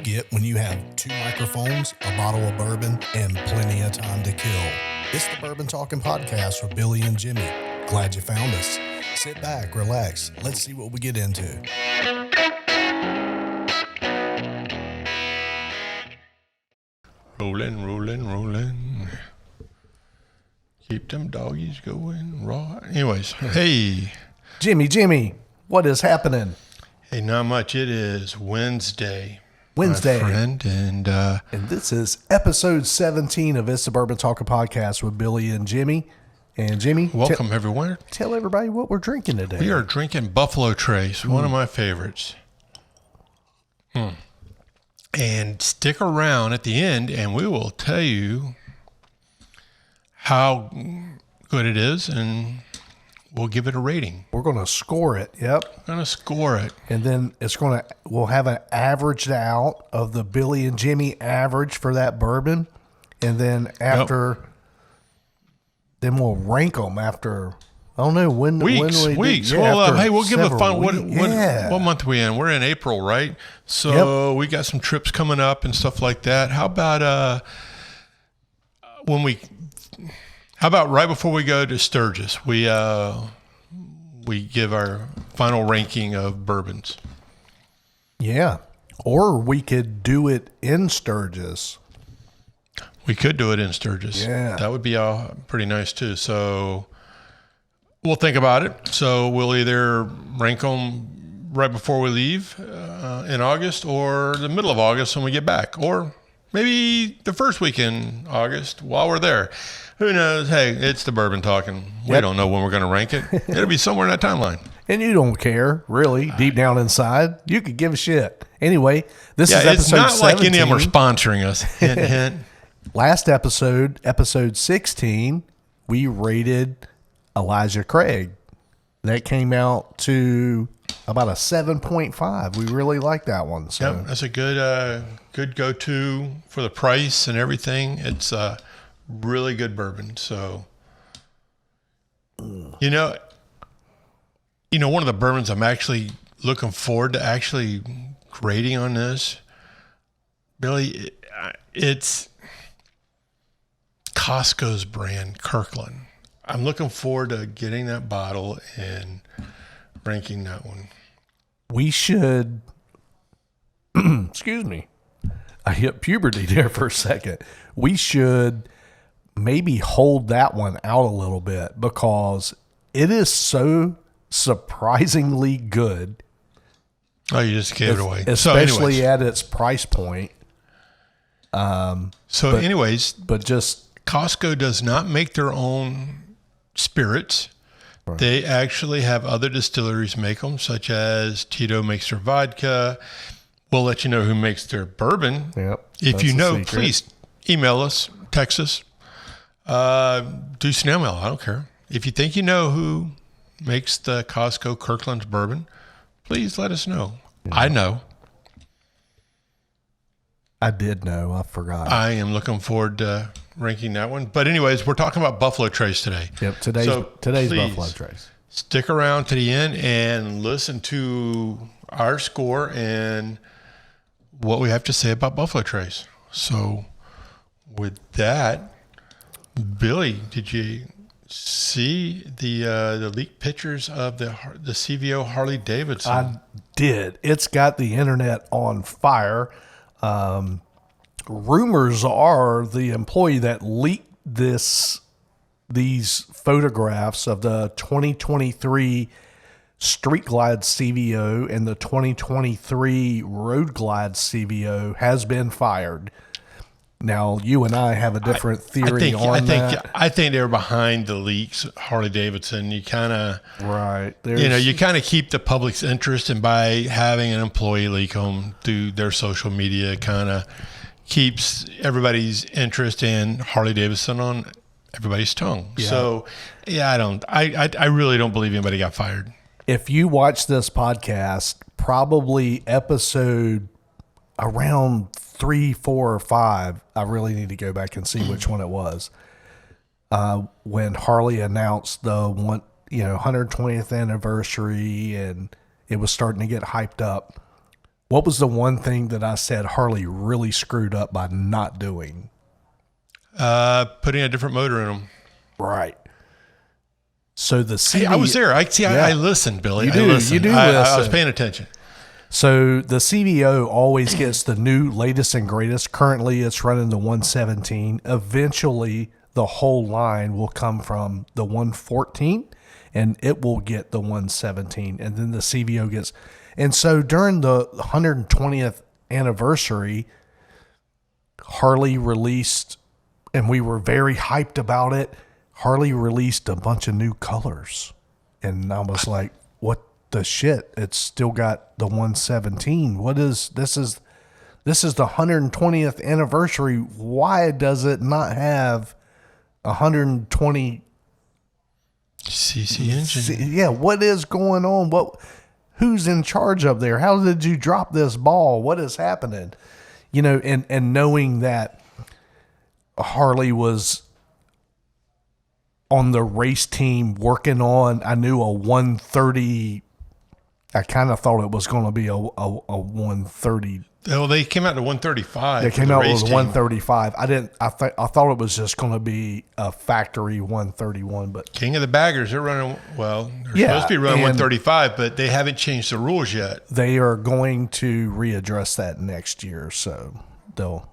get when you have 2 microphones, a bottle of bourbon, and plenty of time to kill. It's the Bourbon Talking Podcast with Billy and Jimmy. Glad you found us. Sit back, relax. Let's see what we get into. Rolling. Keep them doggies going raw. Anyways, hey. Jimmy, what is happening? Hey, not much. It is Wednesday. My friend, and this is episode 17 of It's the Bourbon Talking Podcast with Billy and Jimmy. And Jimmy, welcome everyone. Tell everybody what we're drinking today. We are drinking Buffalo Trace, one of my favorites. And stick around at the end, and we will tell you how good it is, and we'll give it a rating. We're going to score it. Yep. We're going to score it. And then we'll have an averaged out of the Billy and Jimmy average for that bourbon. And then then we'll rank them after, I don't know, weeks. Yeah, well, hey, we'll give a fun, what month are we in? We're in April, right? So we got some trips coming up and stuff like that. How about right before we go to Sturgis, we give our final ranking of bourbons. Yeah. Or we could do it in Sturgis. We could do it in Sturgis. Yeah. That would be pretty nice too. So we'll think about it. So we'll either rank them right before we leave in August, or the middle of August when we get back, or maybe the first week in August while we're there. Who knows? Hey, it's the Bourbon Talking. We don't know when we're going to rank it. It'll be somewhere in that timeline. And you don't care, really, deep down inside. You could give a shit. Anyway, this is episode 17. It's not like any of them are sponsoring us. Hint, hint. Last episode 16, we rated Elijah Craig. That came out to about a 7.5. We really like that one. So that's a good go-to for the price and everything. It's really good bourbon. So, you know, one of the bourbons I'm actually looking forward to actually grading on this, Billy, it's Costco's brand, Kirkland. I'm looking forward to getting that bottle and ranking that one. We should, excuse me, I hit puberty there for a second. We should maybe hold that one out a little bit because it is so surprisingly good. Oh, you just gave it away. Especially at its price point. But Costco does not make their own spirits. Right. They actually have other distilleries make them, such as Tito makes their vodka. We'll let you know who makes their bourbon. Yep, if you know, please email us, text us, do snail mail. I don't care. If you think you know who makes the Costco Kirkland's bourbon, please let us know. Yeah. I know. I did know. I forgot. I am looking forward to ranking that one. But anyways, we're talking about Buffalo Trace today. Yep, today's Buffalo Trace. Stick around to the end and listen to our score and what we have to say about Buffalo Trace. So with that, Billy, did you see the leaked pictures of the CVO Harley Davidson? I did. It's got the internet on fire. Rumors are the employee that leaked these photographs of the 2023 Street Glide CVO and the 2023 Road Glide CVO has been fired. Now, you and I have a different theory on that. I think they're behind the leaks, Harley Davidson. You kind of you kind of keep the public's interest, and by having an employee leak them through their social media, kind of keeps everybody's interest in Harley Davidson on everybody's tongue. Yeah. So, I really don't believe anybody got fired. If you watch this podcast, probably episode around 3, 4, or 5, I really need to go back and see which one it was. When Harley announced the 120th anniversary and it was starting to get hyped up. What was the one thing that I said Harley really screwed up by not doing? Putting a different motor in them. Right. So the CVO, I was there. I listened, Billy. You do. I listened. You do I listen. was paying attention. So the CVO always gets the new latest and greatest. Currently, it's running the 117. Eventually, the whole line will come from the 114, and it will get the 117. And then the CVO gets... And so during the 120th anniversary, Harley released, and we were very hyped about it, Harley released a bunch of new colors. And I was like, what the shit? It's still got the 117. This is the 120th anniversary. Why does it not have 120 cc engine? Yeah, what is going on? Who's in charge up there? How did you drop this ball? What is happening? And knowing that Harley was on the race team working on, I knew a 130. I kind of thought it was going to be a 130. Well, they came out to 135. They came out with 135. I thought it was just going to be a factory 131. But King of the Baggers, they're running. Well, they're supposed to be running 135, but they haven't changed the rules yet. They are going to readdress that next year, so they'll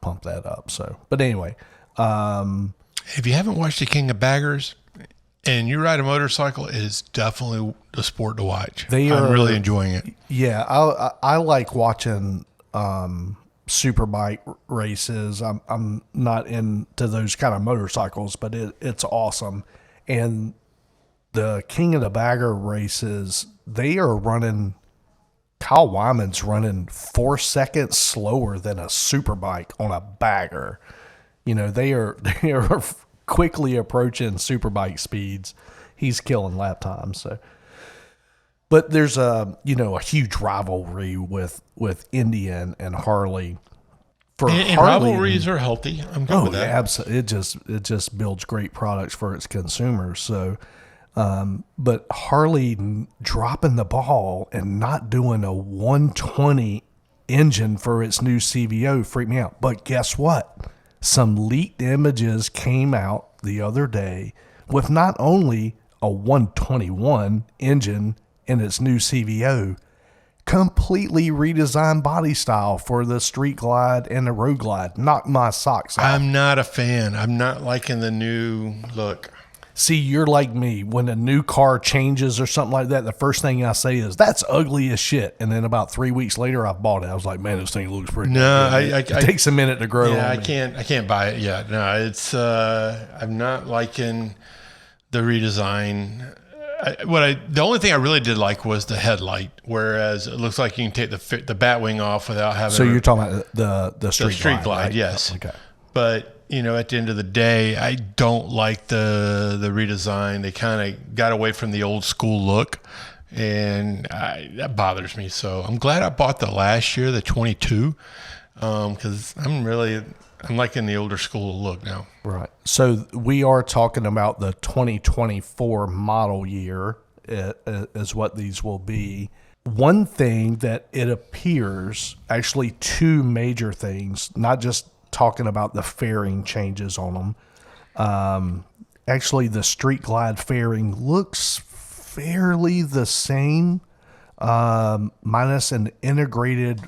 pump that up. So, but anyway, if you haven't watched the King of Baggers and you ride a motorcycle, it is definitely a sport to watch. I'm really enjoying it. Yeah, I like watching superbike races. I'm not into those kind of motorcycles, but it's awesome. And the King of the Bagger races, they are running. Kyle Wyman's running 4 seconds slower than a superbike on a bagger. They are quickly approaching superbike speeds. He's killing lap time. So, but there's a huge rivalry with Indian and Harley. And Harley, rivalries are healthy. I'm good with that. Yeah, absolutely. It just builds great products for its consumers. So, but Harley dropping the ball and not doing a 120 engine for its new CVO freaked me out. But guess what? Some leaked images came out the other day with not only a 121 engine in its new CVO, completely redesigned body style for the Street Glide and the Road Glide. Knocked my socks off. I'm not a fan. I'm not liking the new look. See, you're like me. When a new car changes or something like that, the first thing I say is, that's ugly as shit. And then about 3 weeks later, I bought it. I was like, man, this thing looks pretty good. It takes a minute to grow. Yeah, I can't buy it yet. No, it's, I'm not liking the redesign. The only thing I really did like was the headlight, whereas it looks like you can take the bat wing off without having. So you're talking about the Street Glide, right? Yes. Okay. But at the end of the day, I don't like the redesign. They kind of got away from the old school look, and that bothers me. So I'm glad I bought the last year, the 22, because I'm liking the older school look now. Right. So we are talking about the 2024 model year is what these will be. One thing that it appears, actually two major things, not just talking about the fairing changes on them. Actually, the Street Glide fairing looks fairly the same, minus an integrated,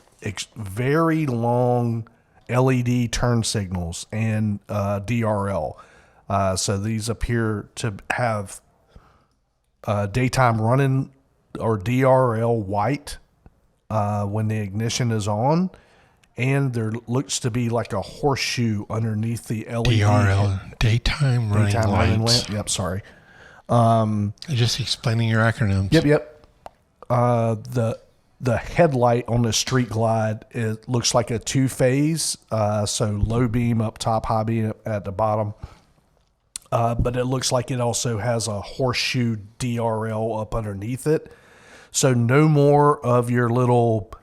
very long LED turn signals and DRL. So these appear to have daytime running or DRL white when the ignition is on. And there looks to be like a horseshoe underneath the LED. DRL, daytime running lights. Yep, sorry. Just explaining your acronyms. Yep. The headlight on the Street Glide, it looks like a two-phase. So low beam up top, high beam at the bottom. But it looks like it also has a horseshoe DRL up underneath it. So no more of your little...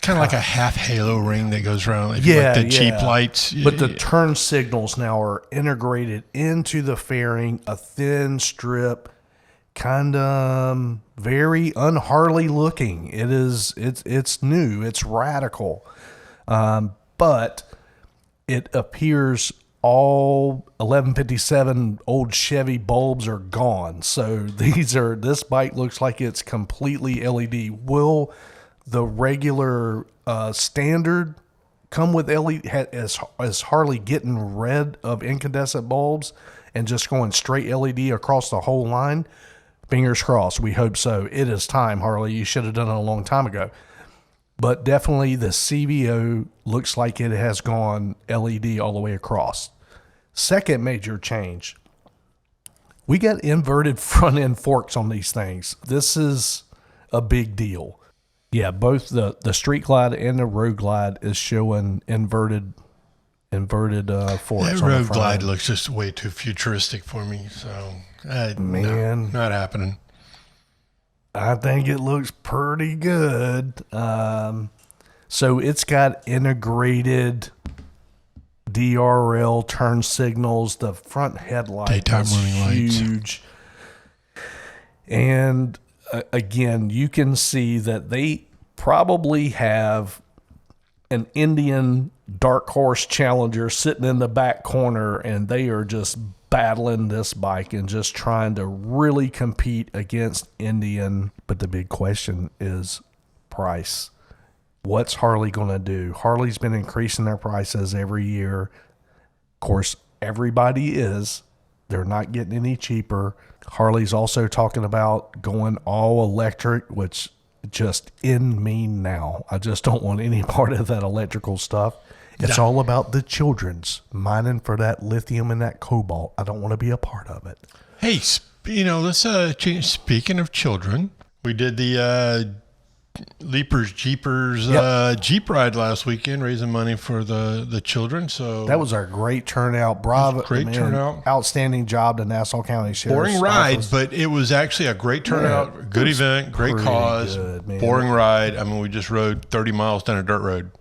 Kind of like a half halo ring that goes around, like the cheap lights. But the turn signals now are integrated into the fairing, a thin strip, kind of very un-Harley looking. It's new, it's radical, but it appears all 1157 old Chevy bulbs are gone. So this bike looks like it's completely LED. Will the regular standard come with LED? Is Harley getting rid of incandescent bulbs and just going straight LED across the whole line? Fingers crossed. We hope so. It is time, Harley. You should have done it a long time ago. But definitely the CVO looks like it has gone LED all the way across. Second major change. We got inverted front end forks on these things. This is a big deal. Yeah, both the Street Glide and the Road Glide is showing inverted forks. That Road Glide looks just way too futuristic for me. So, no, not happening. I think it looks pretty good. So it's got integrated DRL turn signals. The front headlight daytime running huge. And again, you can see that they probably have an Indian Dark Horse Challenger sitting in the back corner, and they are just battling this bike and just trying to really compete against Indian. But the big question is price. What's Harley going to do? Harley's been increasing their prices every year. Of course, everybody is. They're not getting any cheaper. Harley's also talking about going all electric, which just in me now. I just don't want any part of that electrical stuff. It's all about the children's mining for that lithium and that cobalt. I don't want to be a part of it. Hey, let's change. Speaking of children, we did the Leapers Jeepers Jeep ride last weekend, raising money for the children. So that was our great turnout. Bravo, turnout. Outstanding job to Nassau County Sheriff's Boring ride, but it was actually a great turnout. Good event, great cause. Good, boring ride. I mean, we just rode 30 miles down a dirt road.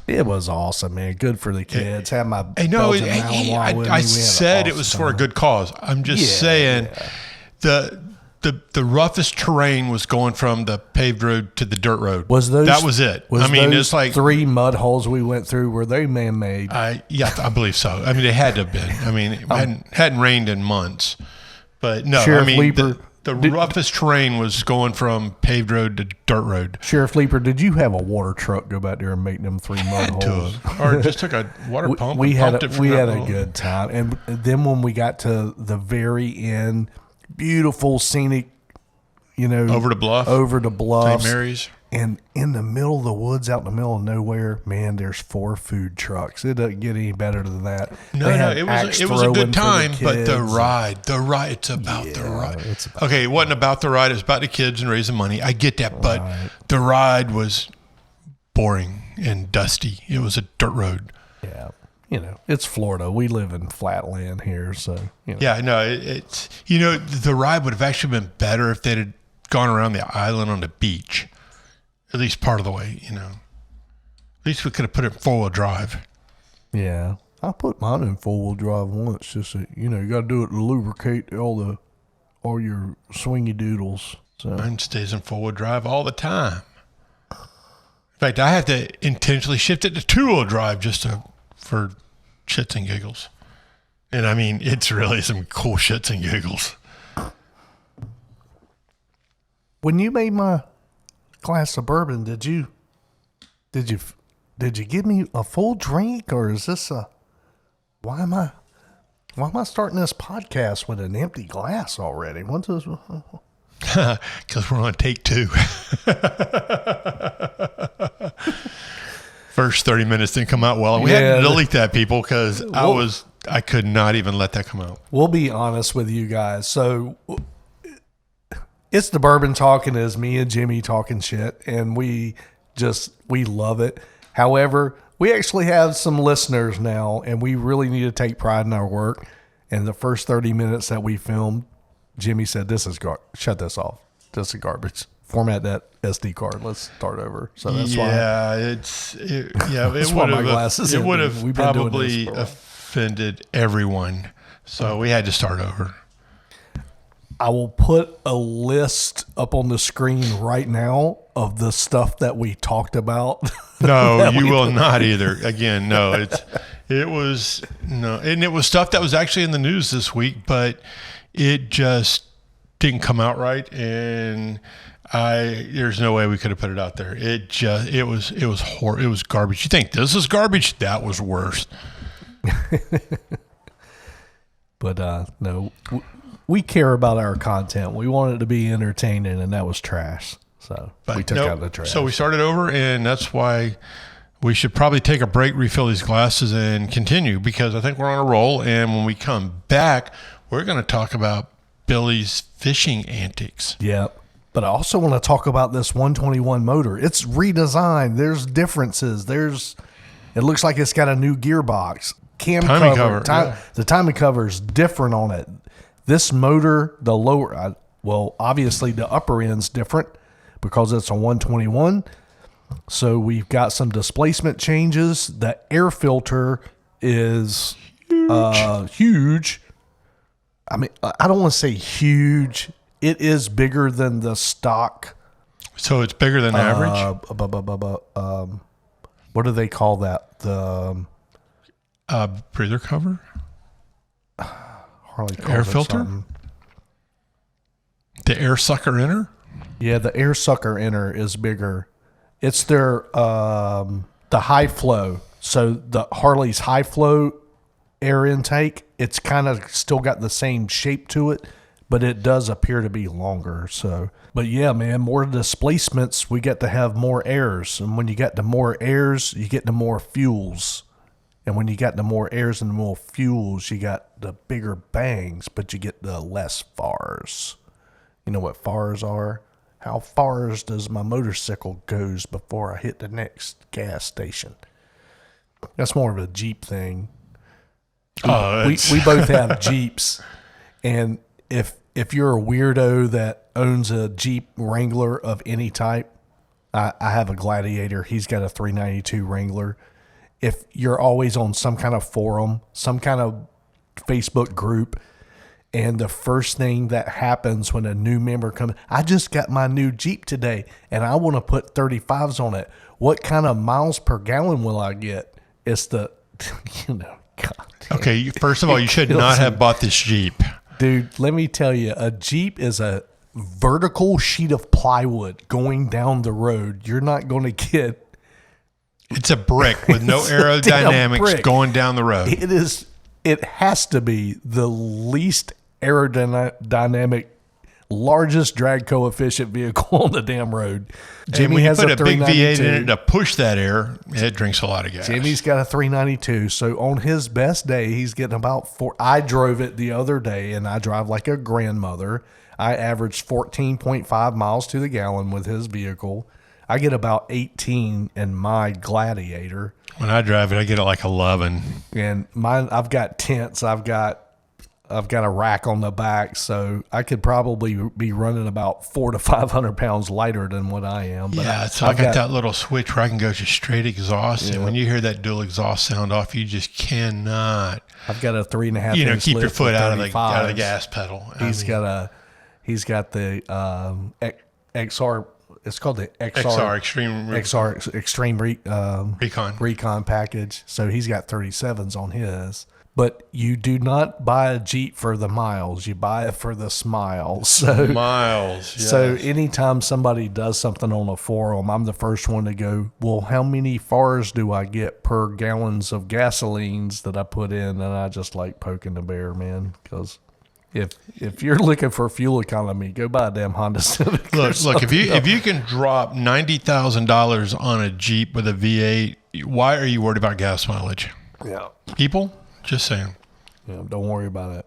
It was awesome, man. Good for the kids. Had my I said it was for a good cause. I'm just saying the roughest terrain was going from the paved road to the dirt road. That was it. It's like 3 mud holes we went through. Were they man-made? I believe so. I mean, they had to have been. I mean, it hadn't rained in months. But no, Sheriff Leeper, the roughest terrain was going from paved road to dirt road. Sheriff Leeper, did you have a water truck go back there and make them 3 mud holes? Or just took a water pump we had a good time. And then when we got to the very end, beautiful scenic, over the bluff, St. Mary's. And in the middle of the woods, out in the middle of nowhere, man, there's 4 food trucks. It doesn't get any better than that. No, it was a good time, but the ride, it's about the ride. Okay, it wasn't about the ride. It was about the kids and raising money. I get that, but the ride was boring and dusty. It was a dirt road. Yeah. It's Florida. We live in flat land here, so. Yeah, no, it's the ride would have actually been better if they'd had gone around the island on the beach. At least part of the way, At least we could have put it in 4-wheel drive. Yeah. I put mine in 4-wheel drive once. Just you got to do it to lubricate all your swingy doodles. So. Mine stays in 4-wheel drive all the time. In fact, I have to intentionally shift it to 2-wheel drive for shits and giggles. And I mean, it's really some cool shits and giggles. When you made my glass of bourbon, did you give me a full drink, or is this why am I starting this podcast with an empty glass already? What's this? Because we're on take 2. First 30 minutes didn't come out well, and we had to delete that, people, because I could not even let that come out. We'll be honest with you guys. So it's the bourbon talking, is me and Jimmy talking shit, and we love it. However, we actually have some listeners now, and we really need to take pride in our work. And the first 30 minutes that we filmed, Jimmy said, shut this off. This is garbage. Format that SD card. Let's start over. So that's why. It would have probably offended everyone. So we had to start over. I will put a list up on the screen right now of the stuff that we talked about. No, you will not either. Again, no, it was stuff that was actually in the news this week, but it just didn't come out right, and there's no way we could have put it out there. It was garbage. You think this is garbage? That was worse. But no, we care about our content. We want it to be entertaining, and that was trash. So we took out the trash. So we started over, and that's why we should probably take a break, refill these glasses, and continue, because I think we're on a roll. And when we come back, we're going to talk about Billy's fishing antics. Yep. But I also want to talk about this 121 motor. It's redesigned. There's differences. It looks like it's got a new gearbox. Timing cover. The timing cover is different on it. This motor, the lower, obviously the upper end's different because it's a 121. So we've got some displacement changes. The air filter is huge. I mean, I don't want to say huge. It is bigger than the stock. So it's bigger than average? What do they call that? The breather cover? Harley air filter? Something. The air sucker inner? Yeah, the air sucker inner is bigger. It's their the high flow. So the Harley's high flow air intake, it's kind of still got the same shape to it, but it does appear to be longer. So, but yeah, man, more displacements, we get to have more airs. And when you get to more airs, you get to more fuels. And when you got the more airs and the more fuels, you got the bigger bangs, but you get the less fars. You know what fars are? How fars does my motorcycle goes before I hit the next gas station? That's more of a Jeep thing. We both have Jeeps, and if you're a weirdo that owns a Jeep Wrangler of any type, I have a Gladiator. He's got a 392 Wrangler. If you're always on some kind of forum, some kind of Facebook group, and the first thing that happens when a new member comes, I just got my new Jeep today, and I want to put 35s on it. What kind of miles per gallon will I get? It's the, God. Okay, first of all, you should not have bought this Jeep. Dude, let me tell you, a Jeep is a vertical sheet of plywood going down the road. You're not going to get... It's a brick with no aerodynamics going down the road. It has to be the least aerodynamic, largest drag coefficient vehicle on the damn road. Jimmy has a big V8 in it to push that air. It drinks a lot of gas. Jimmy's got a 392. So on his best day, he's getting about 4. I drove it the other day, and I drive like a grandmother. I averaged 14.5 miles to the gallon with his vehicle. I get about 18 in my Gladiator. When I drive it, I get it like 11. And mine, I've got tents. I've got a rack on the back, so I could probably be running about 400 to 500 pounds lighter than what I am. But yeah, so I got that little switch where I can go to straight exhaust, and when you hear that dual exhaust sound off, you just cannot. I've got a 3.5 inch keep your foot out of the gas pedal. He's got the XR. It's called the XR Extreme Recon package. So he's got 37s on his. But you do not buy a Jeep for the miles. You buy it for the smiles. So miles. Yes. So anytime somebody does something on a forum, I'm the first one to go, well, how many fars do I get per gallons of gasolines that I put in? And I just like poking the bear, man, because if you're looking for fuel economy, go buy a damn Honda Civic. Look, if you can drop $90,000 on a Jeep with a V8, why are you worried about gas mileage? Yeah. People, just saying. Yeah, don't worry about it.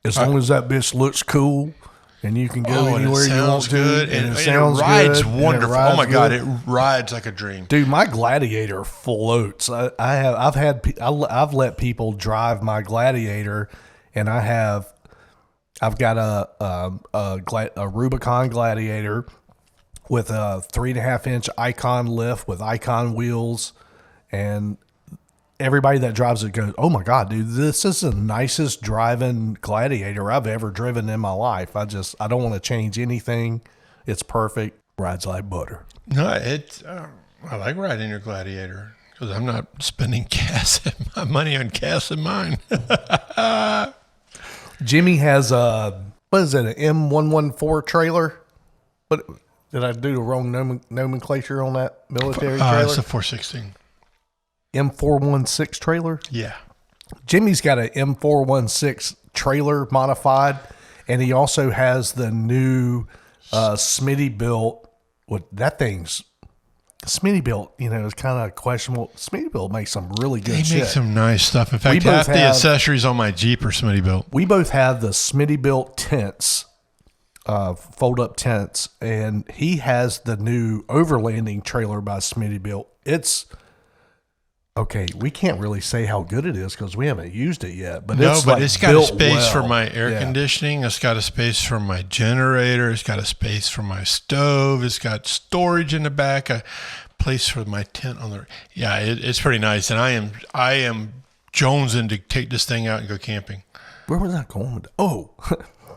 As long as that bitch looks cool and you can go anywhere you want to, and it rides wonderful. Oh my God, it rides like a dream, dude. My Gladiator floats. I've let people drive my Gladiator, and I've got a Rubicon Gladiator with a 3.5 inch Icon lift with Icon wheels, and everybody that drives it goes, "Oh my God, dude, this is the nicest driving Gladiator I've ever driven in my life. I don't want to change anything. It's perfect. Rides like butter." No, I like riding your Gladiator because I'm not spending my money on gas in mine. Jimmy has what is it, an M114 trailer? What did I do the wrong nomenclature on that military trailer? It's a 416. M416 trailer? Yeah. Jimmy's got an M416 trailer modified, and he also has the new Smitty built. What that thing's Smitty built, is kind of questionable. Smitty built makes some really good shit. He makes some nice stuff. In fact, half the accessories on my Jeep are Smitty built. We both have the Smitty built tents, fold up tents, and he has the new overlanding trailer by Smitty built. It's okay. We can't really say how good it is because we haven't used it yet. But it's got a space for my air conditioning. It's got a space for my generator. It's got a space for my stove. It's got storage in the back. A place for my tent on the. Yeah, it's pretty nice. And I am jonesing to take this thing out and go camping. Where was I going? Oh,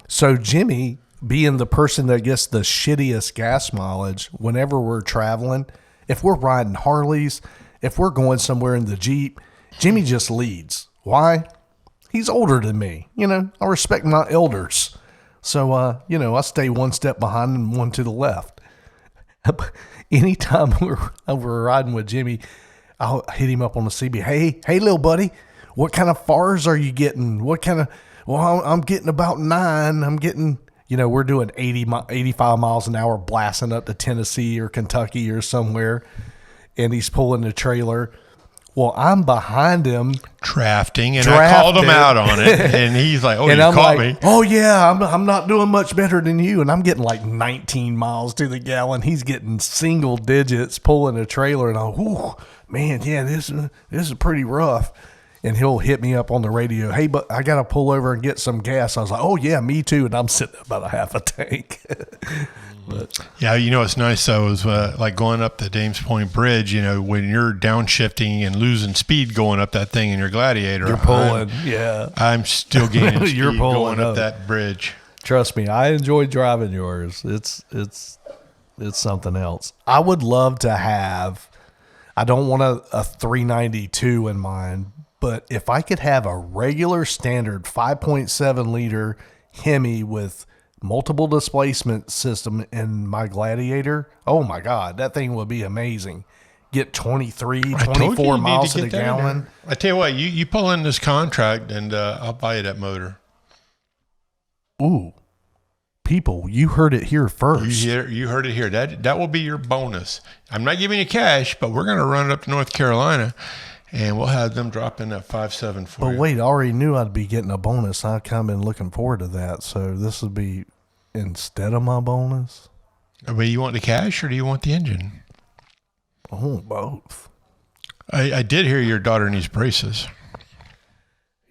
so Jimmy, being the person that gets the shittiest gas mileage whenever we're traveling, if we're riding Harleys. If we're going somewhere in the Jeep, Jimmy just leads. Why? He's older than me. I respect my elders. So, I stay one step behind and one to the left. Anytime we're riding with Jimmy, I'll hit him up on the CB. Hey, little buddy, what kind of fars are you getting? Well, I'm getting about 9. I'm getting, we're doing 85 miles an hour blasting up to Tennessee or Kentucky or somewhere. And he's pulling the trailer. Well, I'm behind him. Drafting, and I called him out on it. And he's like, and you caught me. Oh, yeah, I'm not doing much better than you. And I'm getting like 19 miles to the gallon. He's getting single digits pulling a trailer. And I'm, man, yeah, this is pretty rough. And he'll hit me up on the radio. Hey, but I got to pull over and get some gas. I was like, oh, yeah, me too. And I'm sitting at about a half a tank. But, yeah, it's nice though is like going up the Dames Point Bridge. When you're downshifting and losing speed going up that thing in your Gladiator, you're pulling. I'm still gaining speed you're pulling going up that bridge. Trust me, I enjoy driving yours. It's something else. I would love to have. I don't want a 392 in mind, but if I could have a regular standard 5.7 liter Hemi with multiple displacement system in my Gladiator, oh my God, that thing would be amazing. Get 24 miles to the gallon. I tell you what, you pull in this contract and I'll buy you that motor. Ooh, people, you heard it here first. You heard it here. That will be your bonus. I'm not giving you cash, but we're going to run it up to North Carolina and we'll have them drop in that 5.7 for you. But wait, I already knew I'd be getting a bonus. I've kind of been looking forward to that. So this would be instead of my bonus. But you want the cash or do you want the engine? Oh, both. I did hear your daughter needs braces.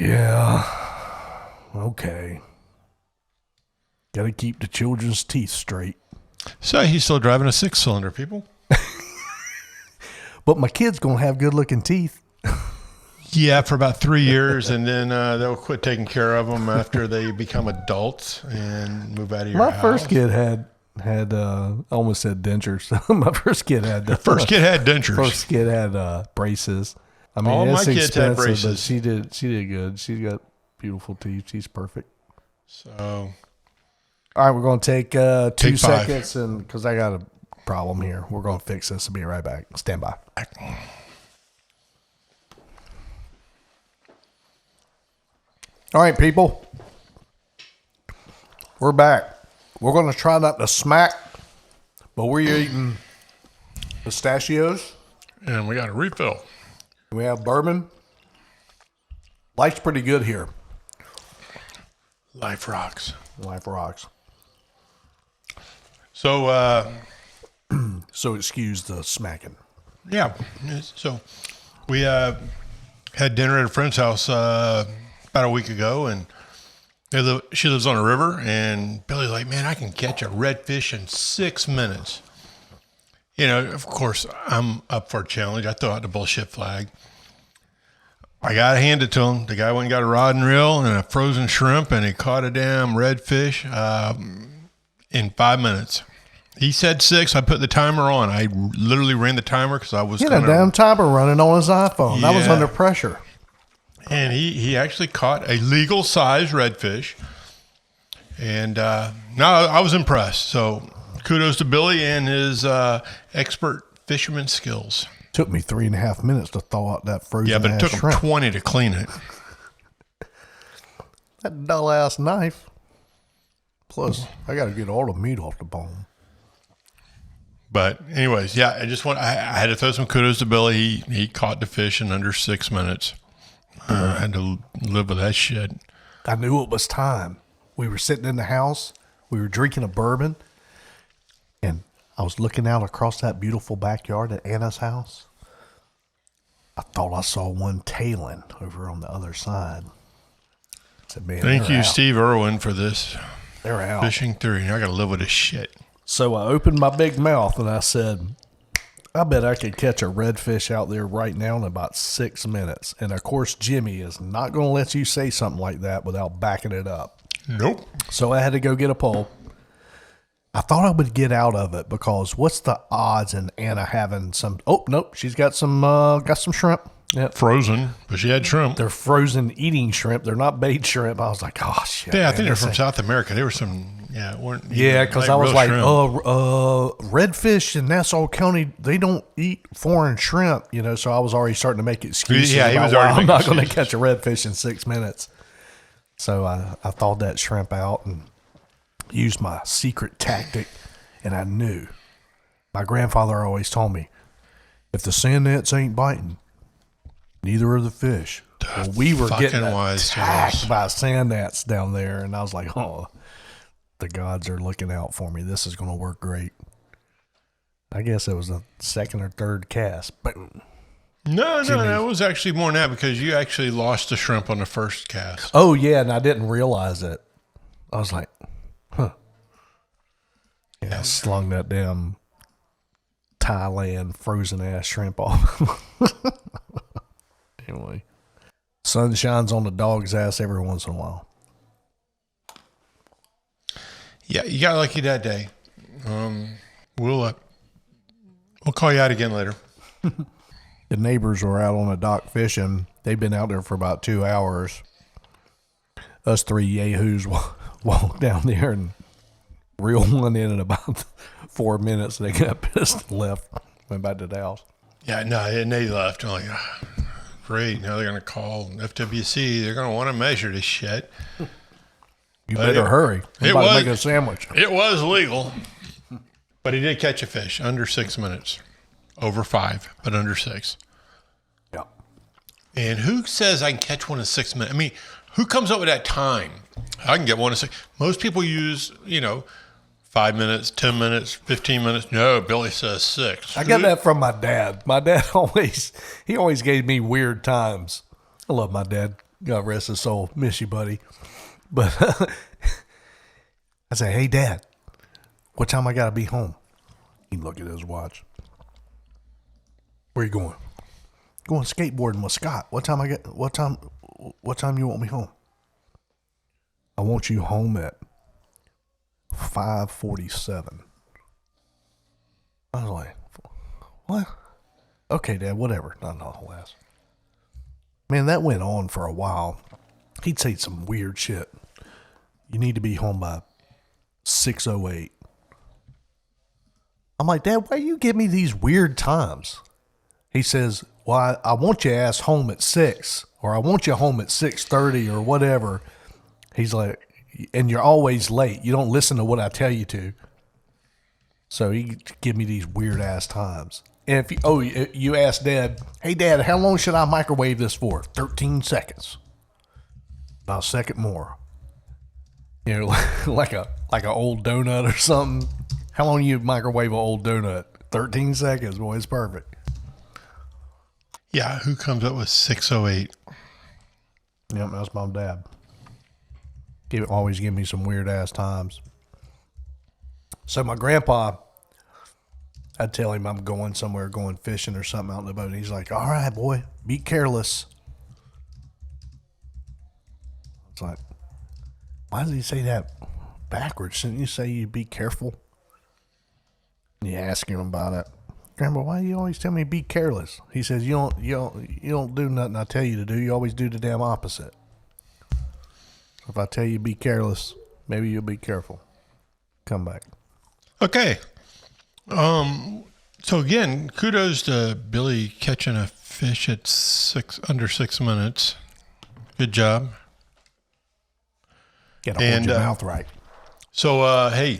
Yeah. Okay. Got to keep the children's teeth straight. So he's still driving a 6-cylinder, people. But my kid's going to have good looking teeth. Yeah, for about 3 years, and then they'll quit taking care of them after they become adults and move out of your house. My first kid had I almost said dentures. My first kid had dentures. First kid had braces. I mean, all my kids had expensive, braces. but she did good. She's got beautiful teeth. She's perfect. So, all right, we're going to take 2 Take 5. seconds, and because I got a problem here, we're going to fix this. I'll be right back. Stand by. All right, people. We're back. We're going to try not to smack, but we're eating pistachios. and we got a refill. We have bourbon. Life's pretty good here. Life rocks. Life rocks. So, So excuse the smacking. yeah. So we had dinner at a friend's house about a week ago, and she lives on a river, and Billy's like, man, I can catch a redfish in 6 minutes. You know, of course, I'm up for a challenge. I throw out the bullshit flag. I got to hand it to him. The guy went and got a rod and reel and a frozen shrimp, and he caught a damn redfish in 5 minutes. He said 6. I put the timer on. I literally ran the timer because I was He had a damn timer running on his iPhone. That was under pressure. And he actually caught a legal size redfish. And no, I was impressed. So kudos to Billy and his expert fisherman skills. Took me 3.5 minutes to thaw out that frozen. Yeah, but it took him 20 to clean it. That dull ass knife. Plus, I got to get all the meat off the bone. But anyways, yeah, I had to throw some kudos to Billy. He caught the fish in under 6 minutes. I had to live with that shit. I knew it was time. We were sitting in the house. We were drinking a bourbon. And I was looking out across that beautiful backyard at Anna's house. I thought I saw one tailing over on the other side. I said, man, Thank you, out. Steve Irwin, for this They're out. fishing theory. I got to live with this shit. So I opened my big mouth and I said, I bet I could catch a redfish out there right now in about 6 minutes. And of course, Jimmy is not going to let you say something like that without backing it up. Nope. So I had to go get a pole. I thought I would get out of it because what's the odds in Anna having some? Oh nope, she's got some shrimp. Yep. Frozen, but she had shrimp. They're frozen eating shrimp. They're not bait shrimp. I was like, oh shit. Yeah, I man, think they're from South America. They were some, weren't. Yeah, because I was like, shrimp. redfish in Nassau County, they don't eat foreign shrimp, So I was already starting to make excuses. Yeah, he about was why already I'm making not going to excuses. catch a redfish in 6 minutes. So I thawed that shrimp out and used my secret tactic, and I knew. My grandfather always told me, if the sand nets ain't biting, neither are the fish. Well, we were getting attacked by sand gnats down there, and I was like, oh, the gods are looking out for me. This is going to work great. I guess it was the second or third cast. Boom. No, it was actually more than that because you actually lost the shrimp on the first cast. Oh, yeah, and I didn't realize it. I was like, huh. Yeah, I slung that damn Thailand frozen-ass shrimp off. Anyway, sun shines on the dog's ass every once in a while. Yeah, you got lucky that day. We'll call you out again later. The neighbors were out on the dock fishing. They've been out there for about 2 hours. Us three yahoos walked down there and reeled one in about 4 minutes. They got pissed and left. Went back to the house. Yeah, no, and they left. I'm like, great. Now they're going to call FWC. They're going to want to measure this shit. You better hurry. I'm about to make a sandwich. It was legal. But he did catch a fish under 6 minutes. Over 5, but under 6. Yeah. And who says I can catch one in 6 minutes? I mean, who comes up with that time? I can get one in 6. Most people use, 5 minutes, 10 minutes, 15 minutes. No, Billy says 6. I got that from my dad. My dad always gave me weird times. I love my dad. God rest his soul. Miss you, buddy. But I say, hey, Dad, what time I got to be home? He'd look at his watch. Where you going? Going skateboarding with Scott. What time you want me home? I want you home at 5:47. I was like, what? Okay, Dad, whatever. No, less. Man, that went on for a while. He'd say some weird shit. You need to be home by 6:08. I'm like, Dad, why you give me these weird times? He says, well, I want your ass home at 6, or I want you home at 6:30 or whatever. He's like, and you're always late. You don't listen to what I tell you to. So he give me these weird ass times. And if you ask Dad, hey Dad, how long should I microwave this for? 13 seconds. About a second more. Like a old donut or something. How long you microwave an old donut? 13 seconds, boy, it's perfect. Yeah, who comes up with 6:08? Yep, that's my dad. Always give me some weird ass times. So my grandpa, I'd tell him I'm going somewhere, going fishing or something out in the boat. And he's like, all right, boy, be careless. It's like, why does he say that backwards? Shouldn't you say you be careful? And you ask him about it. Grandma, why do you always tell me be careless? He says, you don't do nothing I tell you to do. You always do the damn opposite. If I tell you be careless, maybe you'll be careful. Come back. Okay. So again, kudos to Billy catching a fish at under 6 minutes. Good job. Got to hold your mouth right. So, hey,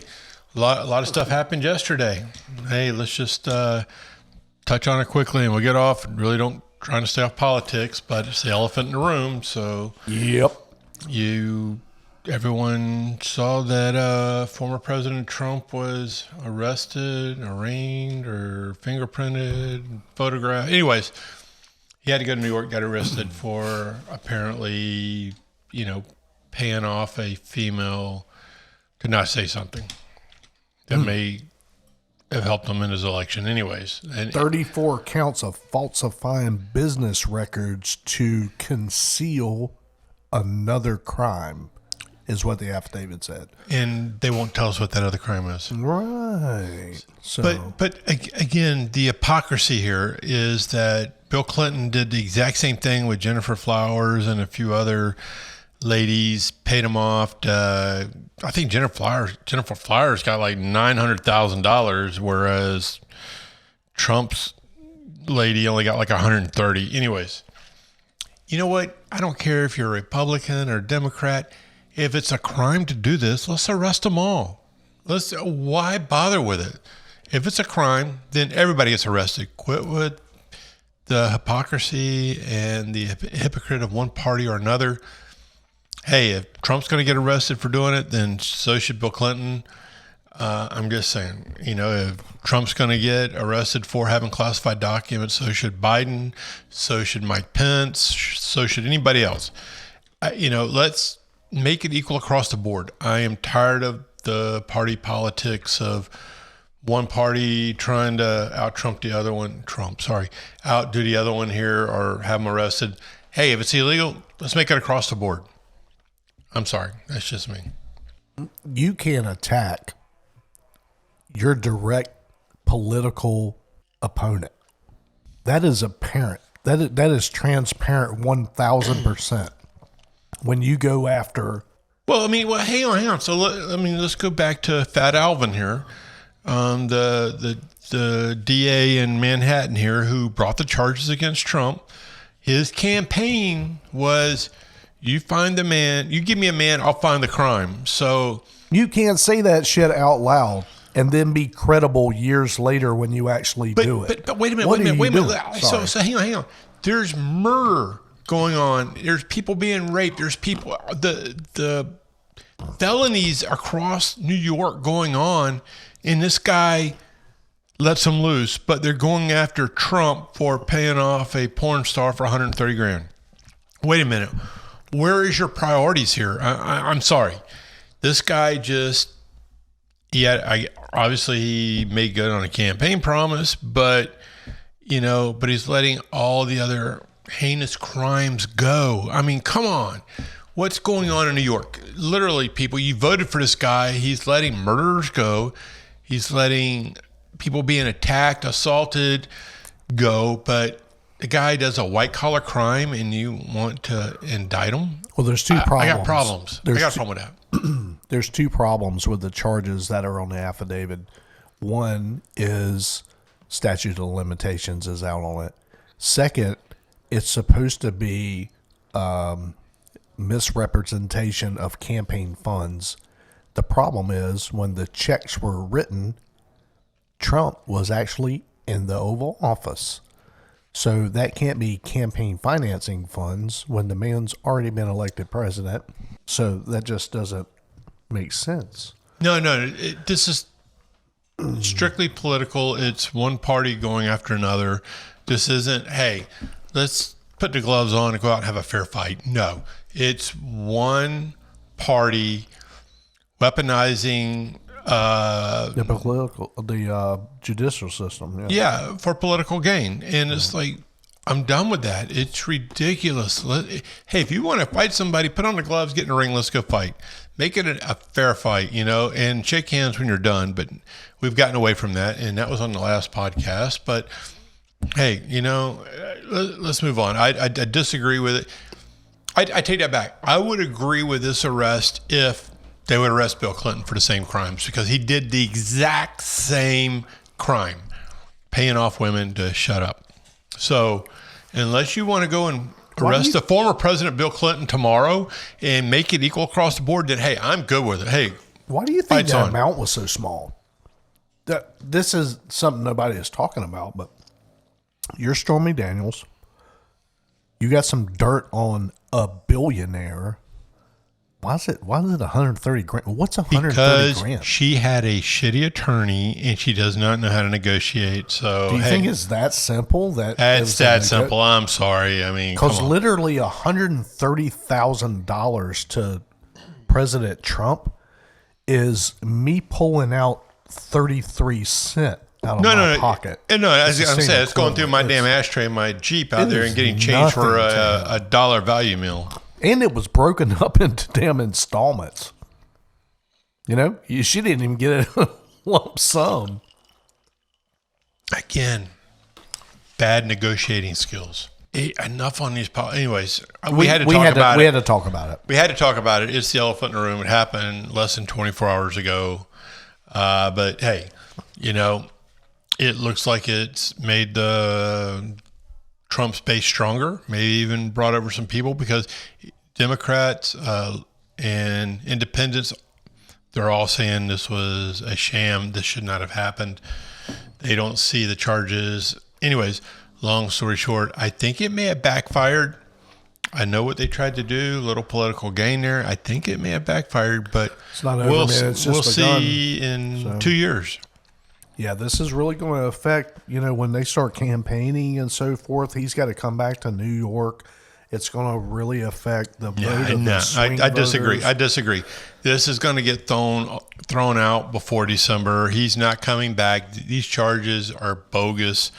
a lot of stuff happened yesterday. Hey, let's just touch on it quickly and we'll get off. Really don't trying to stay off politics, but it's the elephant in the room. So, yep. Everyone saw that former President Trump was arrested, arraigned, or fingerprinted, photographed. Anyways, he had to go to New York, got arrested for apparently, paying off a female to not say something that may have helped him in his election. Anyways. And 34 counts of falsifying business records to conceal another crime is what the affidavit said. And they won't tell us what that other crime is. Right. So, but again, the hypocrisy here is that Bill Clinton did the exact same thing with Jennifer Flowers and a few other ladies, paid them off. I think Jennifer Flowers got like $900,000, whereas Trump's lady only got like 130. Anyways, you know what? I don't care if you're a Republican or Democrat. If it's a crime to do this, let's arrest them all. Why bother with it? If it's a crime, then everybody gets arrested. Quit with the hypocrisy and the hypocrite of one party or another. Hey, if Trump's going to get arrested for doing it, then so should Bill Clinton. I'm just saying, if Trump's going to get arrested for having classified documents, so should Biden, so should Mike Pence, so should anybody else. Let's make it equal across the board. I am tired of the party politics of one party trying to out-Trump the other one. Outdo the other one here or have them arrested. Hey, if it's illegal, let's make it across the board. I'm sorry. That's just me. You can't attack your direct political opponent. That is apparent. That is transparent 1,000%. When you go after... Well, hang on. So let's go back to Fat Alvin here. The DA in Manhattan here who brought the charges against Trump. His campaign was... You find the man, you give me a man, I'll find the crime. So you can't say that shit out loud and then be credible years later when you actually do it. But wait a minute. So hang on. There's murder going on. There's people being raped. There's people, the felonies across New York going on, and this guy lets them loose, but they're going after Trump for paying off a porn star for $130,000. Wait a minute. Where is your priorities here? I'm sorry. This guy obviously he made good on a campaign promise, but he's letting all the other heinous crimes go. Come on. What's going on in New York? Literally, people, you voted for this guy. He's letting murderers go. He's letting people being attacked, assaulted go, but the guy does a white-collar crime and you want to indict him? Well, there's two problems. I got problems. I got a problem with that. There's two problems with the charges that are on the affidavit. One is statute of limitations is out on it. Second, it's supposed to be misrepresentation of campaign funds. The problem is when the checks were written, Trump was actually in the Oval Office. So that can't be campaign financing funds when the man's already been elected president. So that just doesn't make sense. No. This is strictly political. It's one party going after another. This isn't, hey, let's put the gloves on and go out and have a fair fight. No, it's one party weaponizing the judicial system. Yeah, for political gain. And it's like, I'm done with that. It's ridiculous. Hey, if you want to fight somebody, put on the gloves, get in the ring, let's go fight. Make it a fair fight, and shake hands when you're done. But we've gotten away from that, and that was on the last podcast. But hey, let's move on. I disagree with it. I take that back. I would agree with this arrest if they would arrest Bill Clinton for the same crimes, because he did the exact same crime, paying off women to shut up. So unless you want to go and arrest the former President Bill Clinton tomorrow and make it equal across the board, then, hey, I'm good with it. Hey, why do you think that amount was so small? This is something nobody is talking about, but you're Stormy Daniels. You got some dirt on a billionaire. Why is it 130 grand? What's 130 grand? Because she had a shitty attorney and she does not know how to negotiate. So do you think it's that simple? That's that simple. I'm sorry. I mean, because literally $130,000 to President Trump is me pulling out 33 cents out of my pocket. No, as I'm saying, it's going through my damn ashtray in my Jeep out there and getting change for a dollar value meal. And it was broken up into damn installments. She didn't even get a lump sum. Again, bad negotiating skills. Enough on these. Anyways, we had to talk about it. We had to talk about it. We had to talk about it. It's the elephant in the room. It happened less than 24 hours ago. But hey, it looks like it's made the Trump's base stronger, maybe even brought over some people, because Democrats and independents, they're all saying this was a sham. This should not have happened. They don't see the charges. Anyways, long story short, I think it may have backfired. I know what they tried to do, little political gain there. I think it may have backfired, but it's not over, we'll see in 2 years. Yeah, this is really going to affect, when they start campaigning and so forth. He's got to come back to New York. It's going to really affect the vote of the swing voters. I disagree. This is going to get thrown out before December. He's not coming back. These charges are bogus.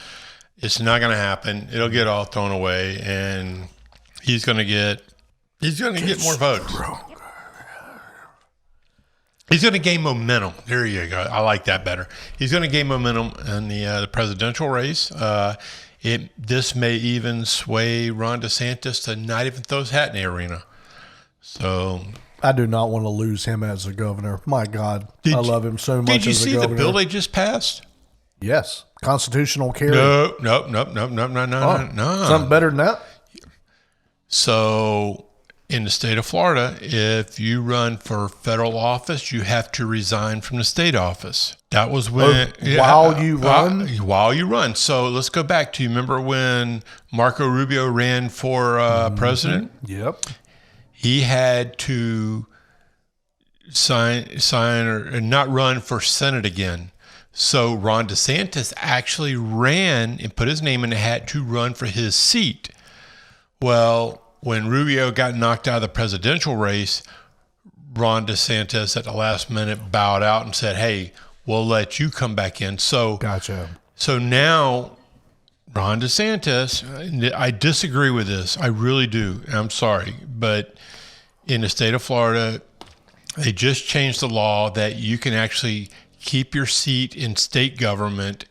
It's not going to happen. It'll get all thrown away, and he's going to get more votes. He's going to gain momentum. There you go. I like that better. He's going to gain momentum in the presidential race. This may even sway Ron DeSantis to not even throw his hat in the arena. So I do not want to lose him as a governor. My God, I love him so much. Did you see the bill they just passed? Yes, constitutional carry. No. Something better than that. So, in the state of Florida, if you run for federal office, you have to resign from the state office. That was when while you run. While you run. So let's go back to, you remember when Marco Rubio ran for president? Yep. He had to sign or not run for Senate again. So Ron DeSantis actually ran and put his name in the hat to run for his seat. Well, when Rubio got knocked out of the presidential race, Ron DeSantis at the last minute bowed out and said, hey, we'll let you come back in. So, gotcha. So now Ron DeSantis, I disagree with this. I really do. I'm sorry. But in the state of Florida, they just changed the law that you can actually keep your seat in state government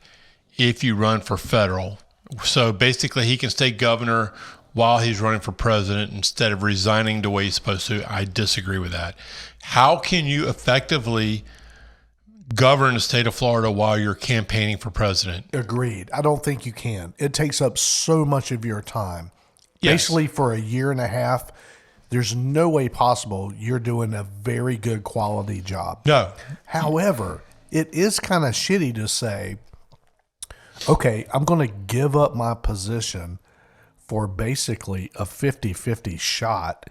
if you run for federal. So basically he can stay governor while he's running for president instead of resigning the way he's supposed to. I disagree with that. How can you effectively govern the state of Florida while you're campaigning for president? Agreed. I don't think you can. It takes up so much of your time. Yes. Basically for a year and a half, there's no way possible you're doing a very good quality job. No. However, it is kind of shitty to say, okay, I'm going to give up my position for basically a 50-50 shot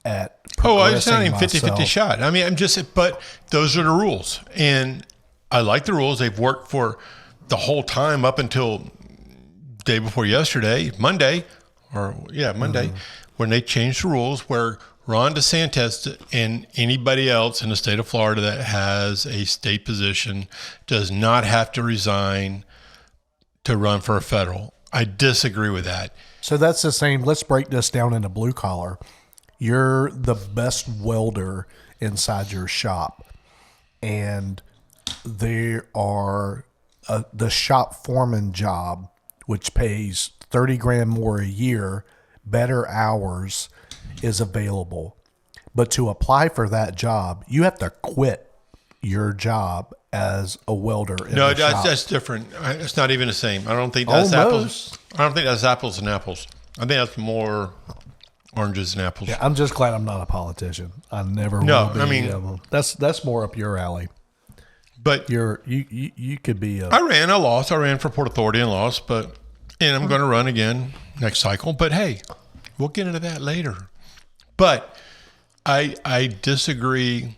at it's not even 50-50 shot. I mean, but those are the rules. And I like the rules. They've worked for the whole time up until day before yesterday, Monday, when they changed the rules where Ron DeSantis and anybody else in the state of Florida that has a state position does not have to resign to run for a federal. I disagree with that. So that's the same. Let's break this down into blue collar. You're the best welder inside your shop, and there are the shop foreman job, which pays 30 grand more a year, better hours, is available. But to apply for that job, you have to quit your job as a welder. No, that's different. It's not even the same. I don't think that's apples. I don't think that's apples and apples. I think that's more oranges and apples. Yeah, I'm just glad I'm not a politician. I never No, will be. I mean, that's more up your alley. But you could be. I lost. I ran for Port Authority and lost, and I'm going to run again next cycle. But hey, we'll get into that later. But I disagree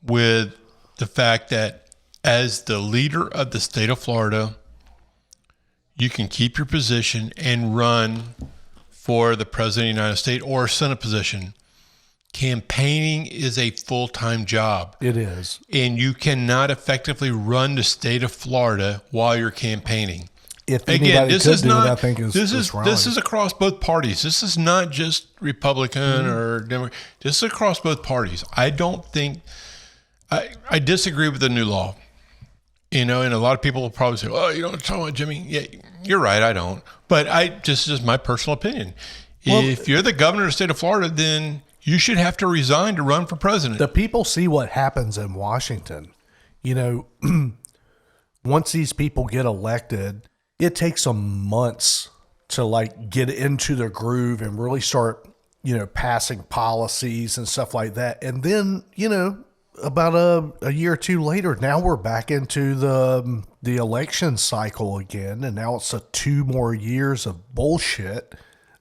with the fact that as the leader of the state of Florida, you can keep your position and run for the president of the United States or a Senate position. Campaigning is a full-time job. It is. And you cannot effectively run the state of Florida while you're campaigning. If anybody could do it, I think this is across both parties. This is not just Republican or Democrat. This is across both parties. I don't think I disagree with the new law. And a lot of people will probably say, "Oh, you don't talk about Jimmy." Yeah, you're right. I don't. But just my personal opinion. Well, if you're the governor of the state of Florida, then you should have to resign to run for president. The people see what happens in Washington. Once these people get elected, it takes them months to get into the groove and really start, passing policies and stuff like that. And then, about a year or two later, now we're back into the election cycle again. And now it's 2 more years of bullshit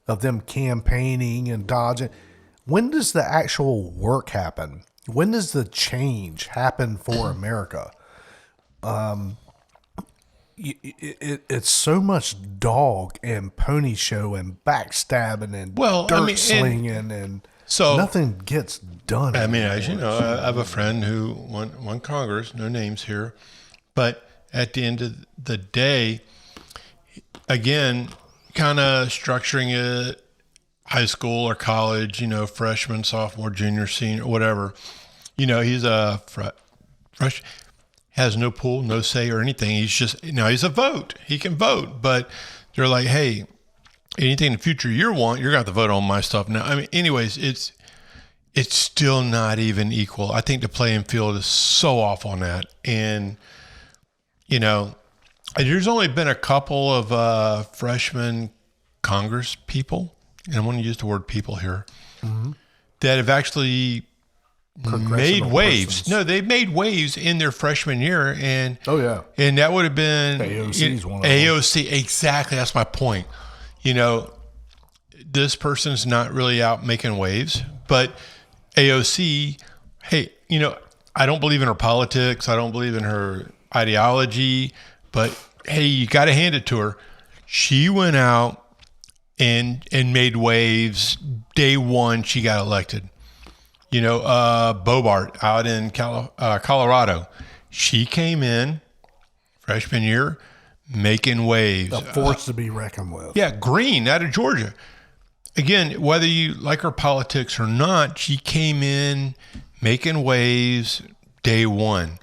of them campaigning and dodging. When does the actual work happen? When does the change happen for America? It's so much dog and pony show and backstabbing and dirt slinging, and so nothing gets done. I mean, as you know, I have a friend who won Congress, no names here, but at the end of the day, again, kind of structuring it, high school or college, freshman, sophomore, junior, senior, whatever. He's a fresh, has no pull, no say or anything. He's just, he's a vote. He can vote, but they're like, hey, anything in the future you want, you're going to have to vote on my stuff. Now, I mean, anyways, it's still not even equal. I think the playing field is so off on that. And, there's only been a couple of freshman Congress people, and I want to use the word people here, that have actually made waves. No, they've made waves in their freshman year. And and that would have been AOC's one of them. AOC. Exactly. That's my point. This person's not really out making waves, but AOC, hey, I don't believe in her politics. I don't believe in her ideology, but hey, you got to hand it to her. She went out and made waves. Day one, she got elected. Bobart out in Colorado, she came in freshman year making waves. A force to be reckoned with. Yeah, Green out of Georgia. Again, whether you like her politics or not, she came in making waves day one.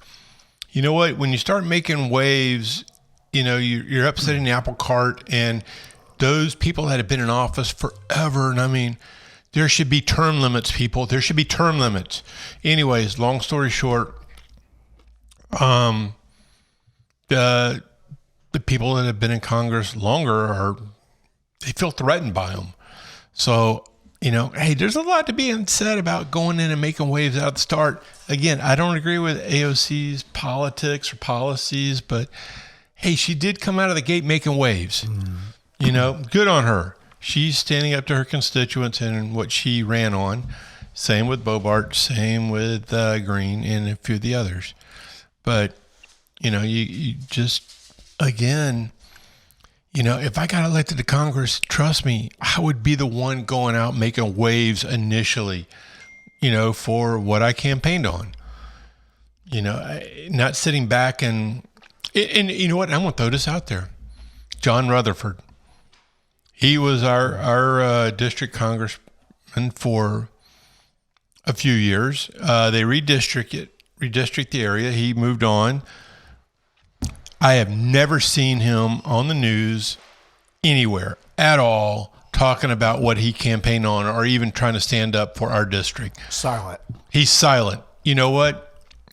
You know what? When you start making waves, you're upsetting the apple cart, and those people that have been in office forever, and I mean, there should be term limits, people. There should be term limits. Anyways, long story short, the people that have been in Congress longer they feel threatened by them. So, hey, there's a lot to be said about going in and making waves out the start. Again, I don't agree with AOC's politics or policies, but hey, she did come out of the gate making waves. Good on her. She's standing up to her constituents and what she ran on. Same with Bobart, same with Green and a few of the others. But, you just, again, if I got elected to Congress, trust me, I would be the one going out making waves initially, for what I campaigned on. Not sitting back and you know what? I'm going to throw this out there. John Rutherford. He was our district congressman for a few years. They redistrict the area. He moved on. I have never seen him on the news anywhere at all talking about what he campaigned on or even trying to stand up for our district. Silent. He's silent. You know what?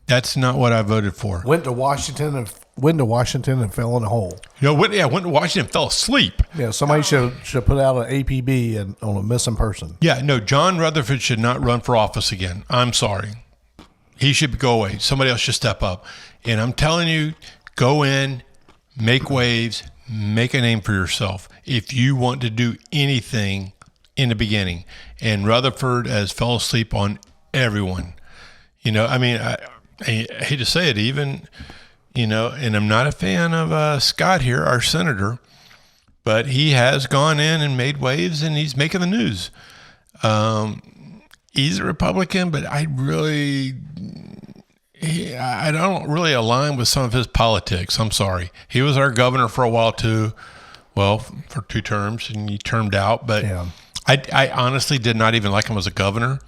That's not what I voted for. Went to Washington and fell in a hole. Went to Washington and fell asleep. Yeah, somebody should put out an APB on a missing person. Yeah, no, John Rutherford should not run for office again. I'm sorry. He should go away. Somebody else should step up. And I'm telling you, go in, make waves, make a name for yourself if you want to do anything in the beginning. And Rutherford has fell asleep on everyone. I mean, I hate to say it, even, and I'm not a fan of Scott here, our senator, but he has gone in and made waves and he's making the news. He's a Republican, but I don't really align with some of his politics. I'm sorry. He was our governor for a while too. Well, for 2 terms, and he termed out. But yeah. I honestly did not even like him as a governor.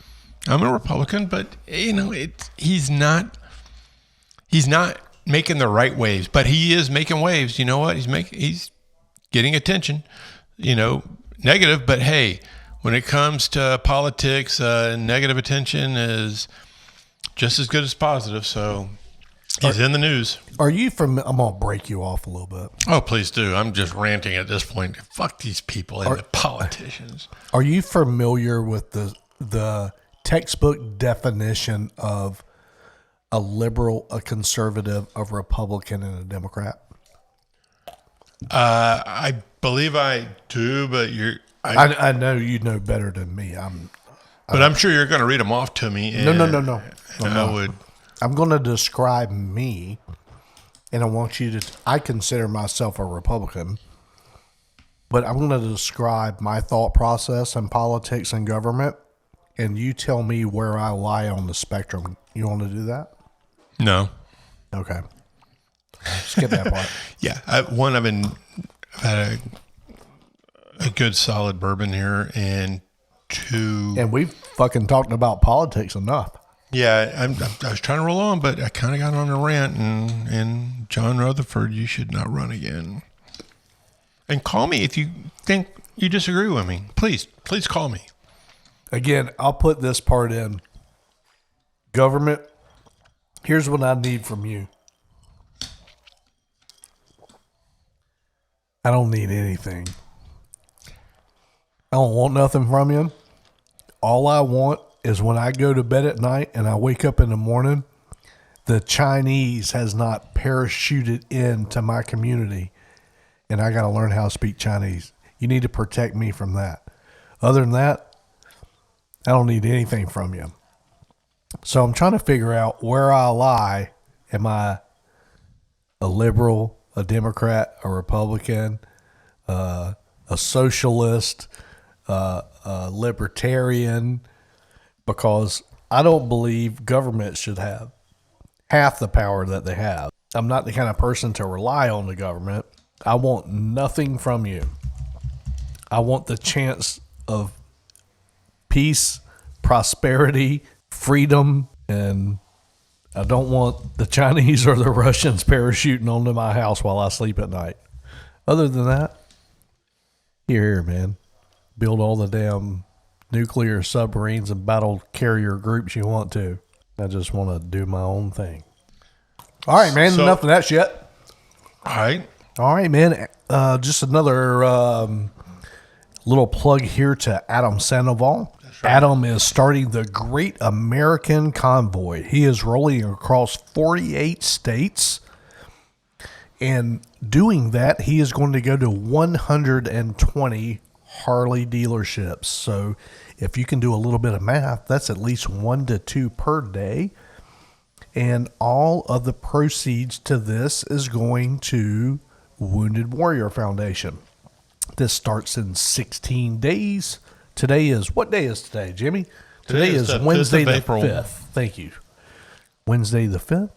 I'm a Republican, but he's not making the right waves. But he is making waves. You know what? He's getting attention. Negative, but hey, when it comes to politics, negative attention is just as good as positive. So he's in the news. Are you I'm going to break you off a little bit. Oh, please do. I'm just ranting at this point. Fuck these people and the politicians. Are you familiar with the textbook definition of a liberal, a conservative, a Republican, and a Democrat? I believe I do, but I know you know better than me. I'm sure you're going to read them off to me. No. I'm going to describe me, and I want you to. I consider myself a Republican, but I'm going to describe my thought process in politics and government, and you tell me where I lie on the spectrum. You want to do that? No. Okay. Skip that part. Yeah. I've had a good solid bourbon here, and 2. And we've fucking talked about politics enough. Yeah, I was trying to roll on, but I kind of got on a rant, and John Rutherford, you should not run again. And call me if you think you disagree with me. Please call me. Again, I'll put this part in. Government, here's what I need from you. I don't need anything. I don't want nothing from you. All I want is when I go to bed at night and I wake up in the morning, the Chinese has not parachuted into my community and I got to learn how to speak Chinese. You need to protect me from that. Other than that, I don't need anything from you. So I'm trying to figure out where I lie. Am I a liberal, a Democrat, a Republican, a socialist, a libertarian? Because I don't believe government should have half the power that they have. I'm not the kind of person to rely on the government. I want nothing from you. I want the chance of peace, prosperity, freedom, and I don't want the Chinese or the Russians parachuting onto my house while I sleep at night. Other than that, here, man. Build all the damn nuclear submarines and battle carrier groups you want to. I just want to do my own thing. All right, man. So, enough of that shit. All right, man. Just another little plug here to Adam Sandoval. Right. Adam is starting the Great American Convoy. He is rolling across 48 states. And doing that, he is going to go to 120 Harley dealerships. So if you can do a little bit of math, that's at least 1 to 2 per day. And all of the proceeds to this is going to Wounded Warrior Foundation. This starts in 16 days. Today is, what day is today, Jimmy? Today is Wednesday the 5th. Thank you. Wednesday the 5th.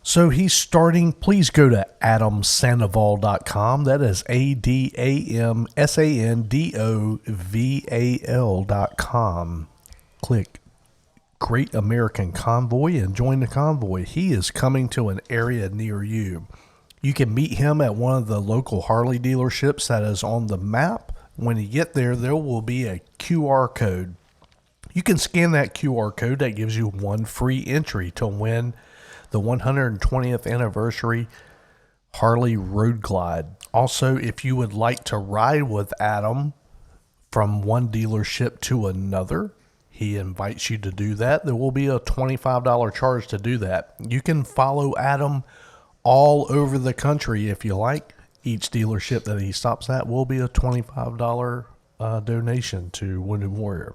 So he's starting. Please go to adamsandoval.com. That is ADAMSANDOVAL.com. Click Great American Convoy and join the convoy. He is coming to an area near you. You can meet him at one of the local Harley dealerships that is on the map. When you get there, there will be a QR code. You can scan that QR code. That gives you one free entry to win the 120th anniversary Harley Road Glide. Also, if you would like to ride with Adam from one dealership to another, he invites you to do that. There will be a $25 charge to do that. You can follow Adam all over the country if you like. Each dealership that he stops at will be a $25 donation to Wounded Warrior.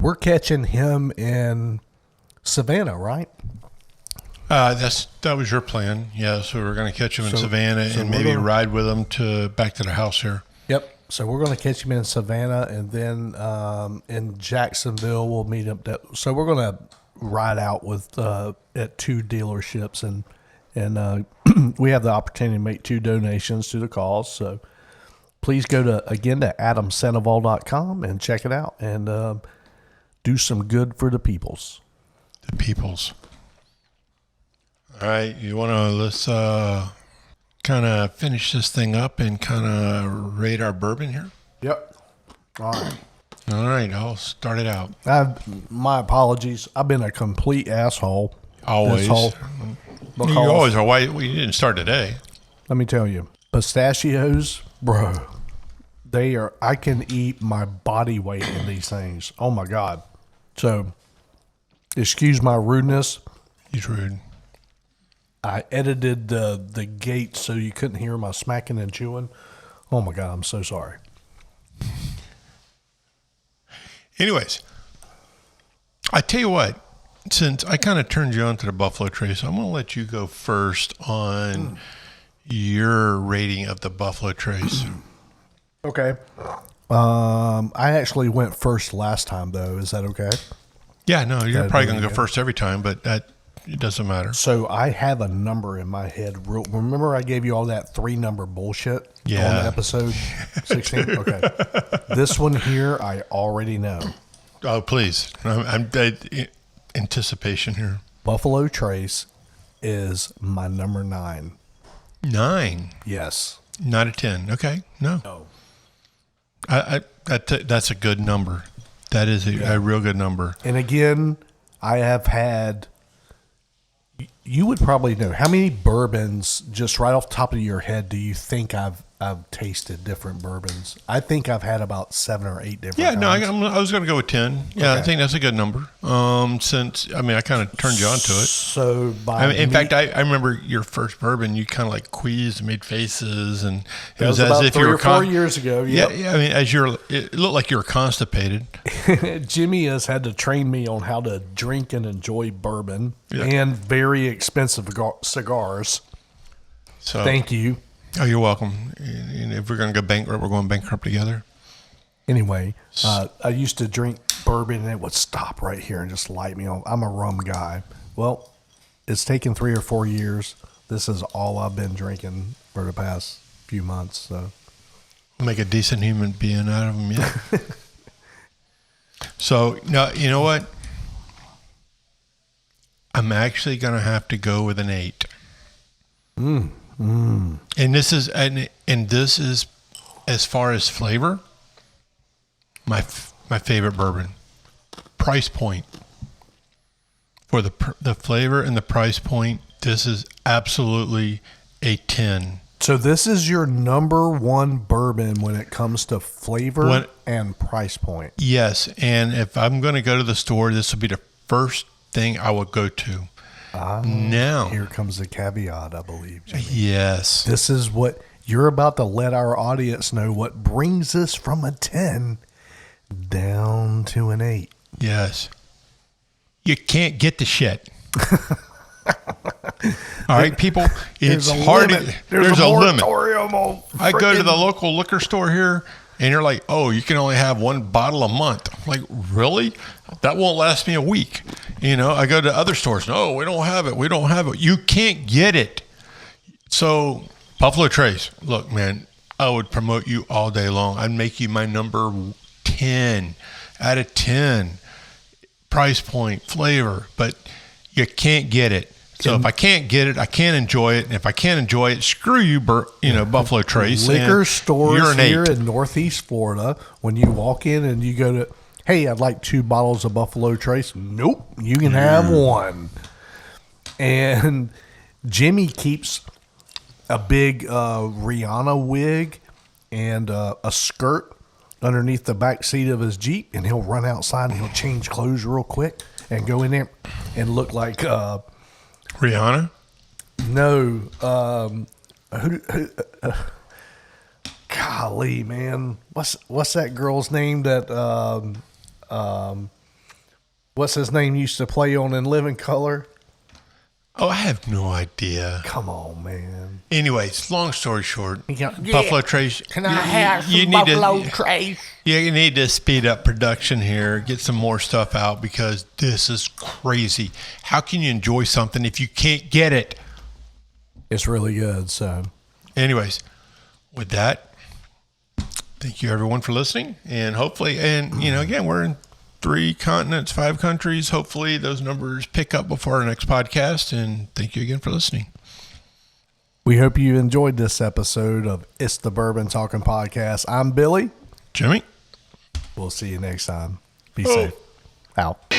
We're catching him in Savannah, right? That was your plan. Yeah, so we're going to catch him in Savannah and maybe ride with him back to the house here. Yep. So we're going to catch him in Savannah, and then in Jacksonville we'll meet him. So we're going to ride out with at two dealerships, and we have the opportunity to make two donations to the cause. So please go to adamsandoval.com and check it out and do some good for the peoples. The peoples. All right, let's kind of finish this thing up and kind of rate our bourbon here? Yep. All right. All right, I'll start it out. My apologies. I've been a complete asshole. Always. You always are. Why you didn't start today? Let me tell you, pistachios, bro. I can eat my body weight in these things. Oh my God. So, excuse my rudeness. He's rude. I edited the gate so you couldn't hear my smacking and chewing. Oh my God, I'm so sorry. Anyways, I tell you what, since I kind of turned you on to the Buffalo Trace, I'm going to let you go first on your rating of the Buffalo Trace. Okay. I actually went first last time, though. Is that okay? Yeah, no, you're probably going to go first every time, but it doesn't matter. So I have a number in my head. Remember I gave you all that 3-number bullshit on episode 16? Okay. This one here, I already know. Oh, please. I'm anticipation here. Buffalo Trace is my number 9. 9? Yes. Not a 10. Okay. No. That's a good number. That is a real good number. And again, I have had... You would probably know how many bourbons, just right off the top of your head, do you think I've tasted different bourbons? I think I've had about 7 or 8 different. Yeah, kinds. no, I was going to go with 10. Yeah, okay. I think that's a good number. Since I kind of turned you on to it. So in fact, I remember your first bourbon. You kind of like queased and made faces, and it was as about if 3 you were or 4 years ago. Yep. Yeah. It looked like you were constipated. Jimmy has had to train me on how to drink and enjoy bourbon and very expensive cigars. So thank you. Oh, you're welcome. And if we're going to go bankrupt, we're going bankrupt together. Anyway, I used to drink bourbon and it would stop right here and just light me on. I'm a rum guy. Well, it's taken 3 or 4 years. This is all I've been drinking for the past few months. So make a decent human being out of them, yeah. So, no, you know what? I'm actually going to have to go with an 8. And this is as far as flavor, my favorite bourbon. Price point for the flavor and the price point, this is absolutely a 10. So this is your number 1 bourbon when it comes to flavor and price point. Yes, and if I'm going to go to the store, this will be the first thing I would go to. Now, here comes the caveat, I believe, Jimmy. Yes. This is what you're about to let our audience know what brings us from a 10 down to an 8. Yes. You can't get the shit. All right, people, it's hard. There's a limit. I go to the local liquor store here. And you're like, oh, you can only have one bottle a month. I'm like, really? That won't last me a week. You know, I go to other stores. No, we don't have it. We don't have it. You can't get it. So Buffalo Trace, look, man, I would promote you all day long. I'd make you my number 10 out of 10 price point, flavor, but you can't get it. So if I can't get it, I can't enjoy it. And if I can't enjoy it, screw you, Buffalo Trace. Liquor stores here in Northeast Florida, when you walk in and you go to, hey, I'd like 2 bottles of Buffalo Trace. Nope, you can have 1. And Jimmy keeps a big Rihanna wig and a skirt underneath the back seat of his Jeep, and he'll run outside and he'll change clothes real quick and go in there and look like Rihanna? No. Golly, man. What's that girl's name that what's his name used to play on In Living Color? Oh, I have no idea. Come on, man. Anyways, long story short, Yeah. Buffalo Trace. Can I have some Buffalo Trace? You need to speed up production here, get some more stuff out, because this is crazy. How can you enjoy something if you can't get it? It's really good. So, anyways, with that, thank you everyone for listening, and hopefully, and again, we're in 3 continents, 5 countries. Hopefully those numbers pick up before our next podcast, and thank you again for listening. we hope you enjoyed this episode of It's the Bourbon Talking Podcast. I'm Billy. Jimmy? We'll see you next time. Be safe. Out.